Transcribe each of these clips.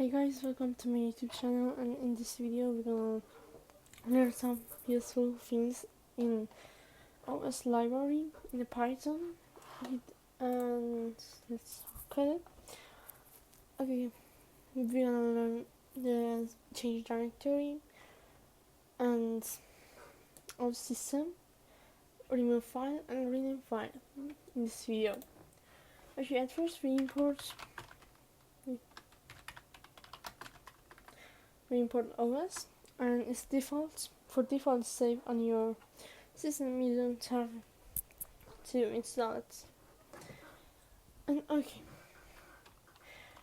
Hey guys, welcome to my YouTube channel, and in this video we're gonna learn some useful things in OS library in the Python. And let's cut it. Okay, we're gonna learn the change directory and of system, remove file and rename file in this video. Okay, at first we import OS, and it's default. For default save on your system, you don't have to install it. And okay,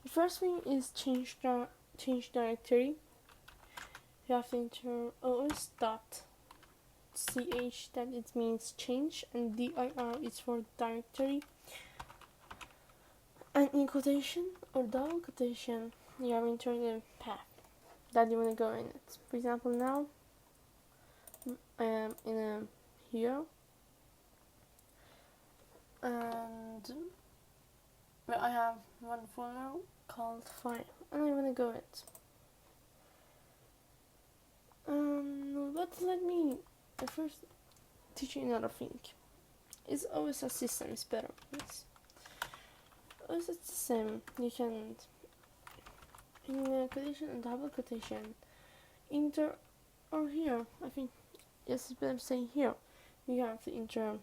the first thing is change directory. You have to enter os.ch, that it means change, and dir is for directory. And in quotation or double quotation, you have entered the path that you want to go in it. For example, now I am in a here, and I have one folder called file, and I want to go it. But let me first teach you another thing. It's always a system is better. Yes. Always a system. You can in a quotation and double quotation, enter or here. I think yes, it's better saying here. You have to enter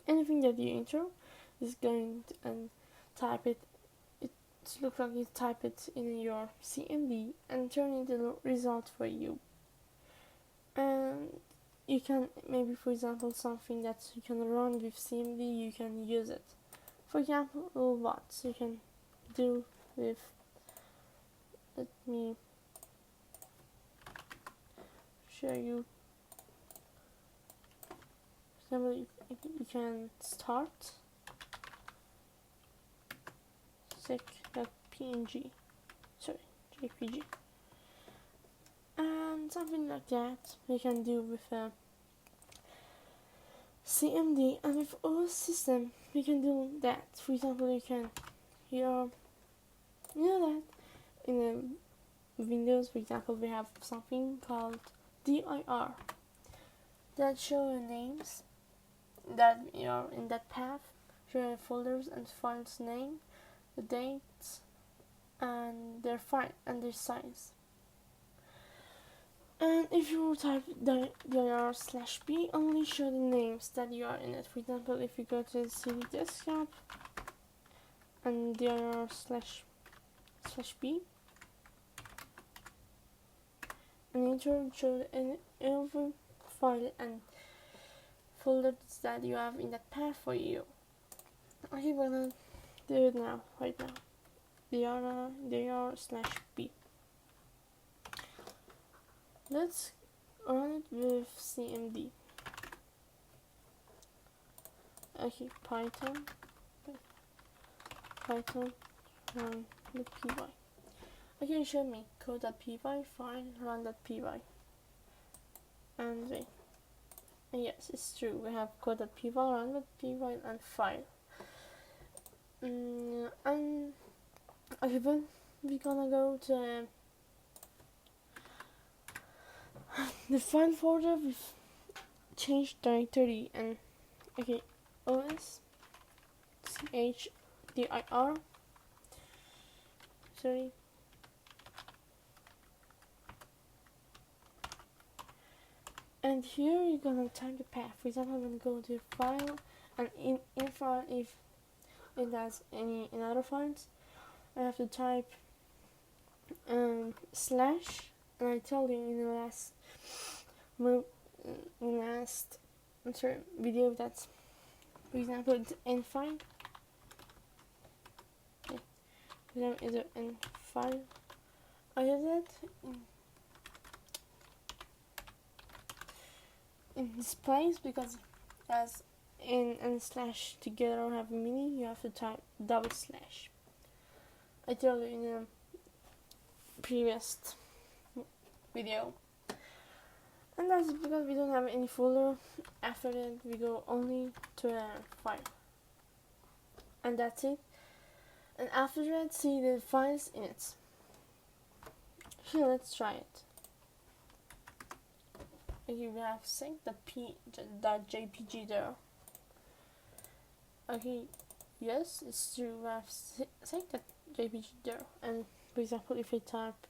anything that you enter is going to, and type it. It looks like you type it in your CMD and turn in the result for you. And you can maybe, for example, something that you can run with CMD, you can use it. For example, what you can do with. Let me show you. For example, you can start sec.png, sorry, jpg, and something like that we can do with a CMD. And with OS system we can do that. For example, you can here, you know that in Windows, for example, we have something called dir that show your names that are in that path, show your folders and files name, the dates, and their file and their size. And if you type dir/b, only show the names that you are in it. For example, if you go to the CD desktop and dir/b and enter, show every file and folders that you have in that path for you. I'm gonna do it now, right now. dir/b. Let's run it with CMD. Okay, Python run the py. Okay, show me code.py, fine, run.py. And wait. And yes, it's true. We have code.py, run.py, and file. And okay, but we're gonna go to the file folder with change directory, and okay, os chdir, sorry, and here you're gonna type the path. For example, I'm gonna go to file, and in file, if it has any in other files, I have to type slash, and I told you in the last video that, for example, it's n file. Okay, is an n file. I have that in this place because as n and slash together have a meaning, you have to type double slash. I told you in a previous video. And that's because we don't have any folder. After that we go only to a file, and that's it. And after that, see the files in it. Here, let's try it. Okay, we have sync.jpg there. Okay, yes, it's true. We have sync.jpg there. And for example, if I type,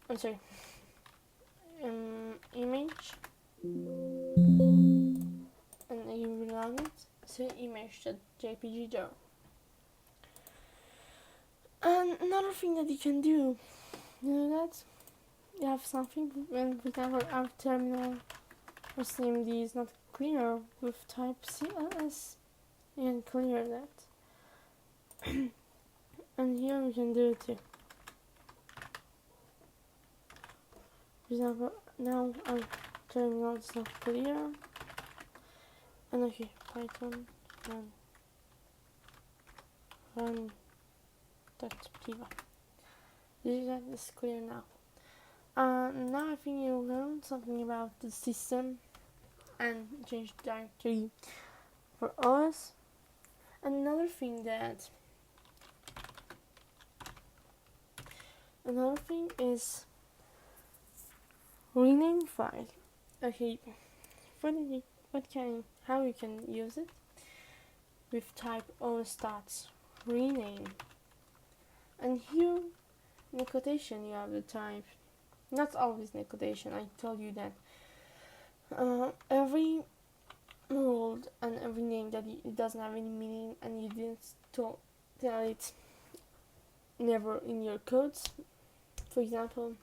I'm sorry, image, and I run it, see image.jpg there. And another thing that you can do, you know that you have something when, for example, our terminal or CMD is not clear with type CLS, you can clear that. And here we can do it too. For example, now our terminal is not clear. And okay, Python run.py. That is clear now. Now I think you learned something about the system and change directory for OS. Another thing is rename file. Okay, how you can use it with type os rename, and here in the quotation you have the type. Not always in the quotation. I told you that every word and every name that it doesn't have any meaning, and you didn't tell it never in your codes. For example,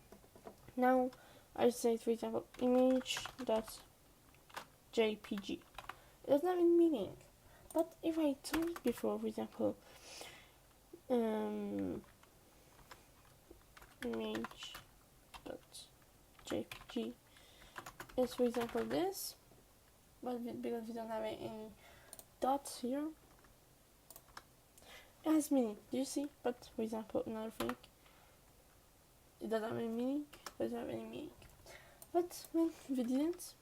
now I say, for example, image.jpg. It doesn't have any meaning. But if I told it before, for example, image.jpg is, for example, this, but because we don't have any dots here, it has meaning. Do you see? But for example, another thing, it doesn't have any meaning. Doesn't have any meaning. But when we didn't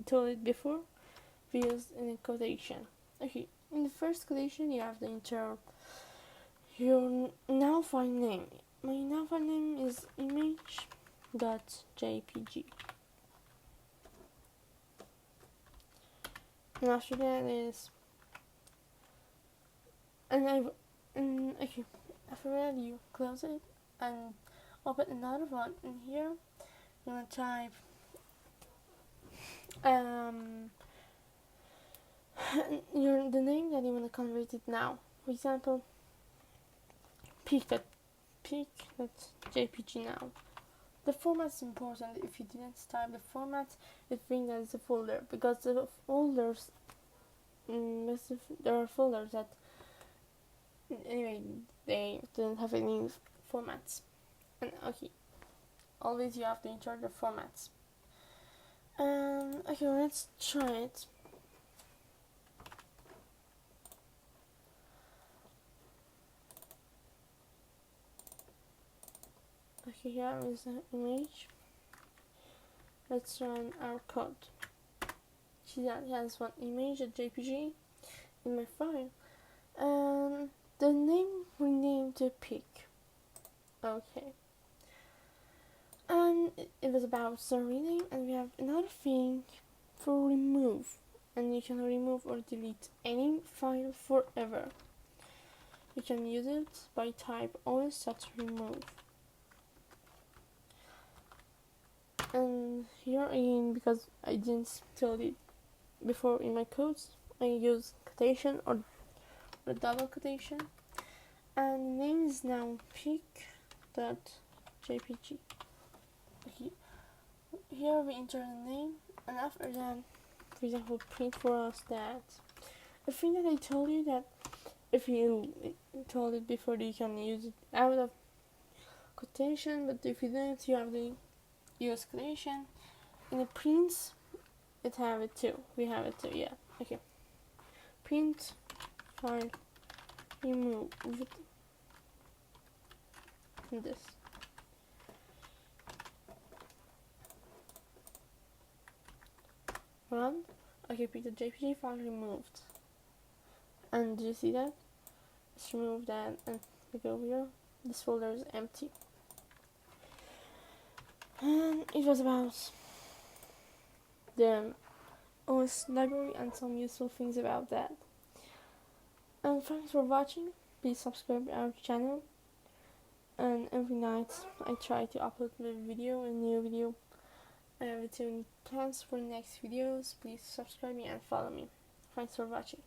tell it before, we used in a quotation. Okay, in the first quotation you have the your now file name. My now file name is image.jpg. And after that is, okay, after that you close it and open another one, and here you're gonna type the name that you want to convert it now. For example, peak.jpg now. The format is important. If you didn't type the format, it thinks that it's a folder, because the folders, there are folders that anyway they don't have any formats. And okay, always you have to enter the formats. Okay, let's try it. Okay, here is the image. Let's run our code. See that it has one image.jpg in my file. The name renamed to pic. Okay. And it was about the rename, and we have another thing for remove. And you can remove or delete any file forever. You can use it by type os.remove. And here again, because I didn't tell it before in my codes, I use quotation or the double quotation, and the name is now pic.jpg. Okay, here we enter the name, and after that, for example, print for us that the thing that I told you, that if you told it before, you can use it out of quotation, but if you don't, you have the use quotation. In the prints, it have it too. We have it too, yeah. Okay. Print file remove this. Run. Okay, pick the JPG file removed. And do you see that? Just remove that and click over here. This folder is empty. And it was about the OS library and some useful things about that. And thanks for watching. Please subscribe our channel. And every night I try to upload a new video. With any plans for next videos, please subscribe me and follow me. Thanks for watching.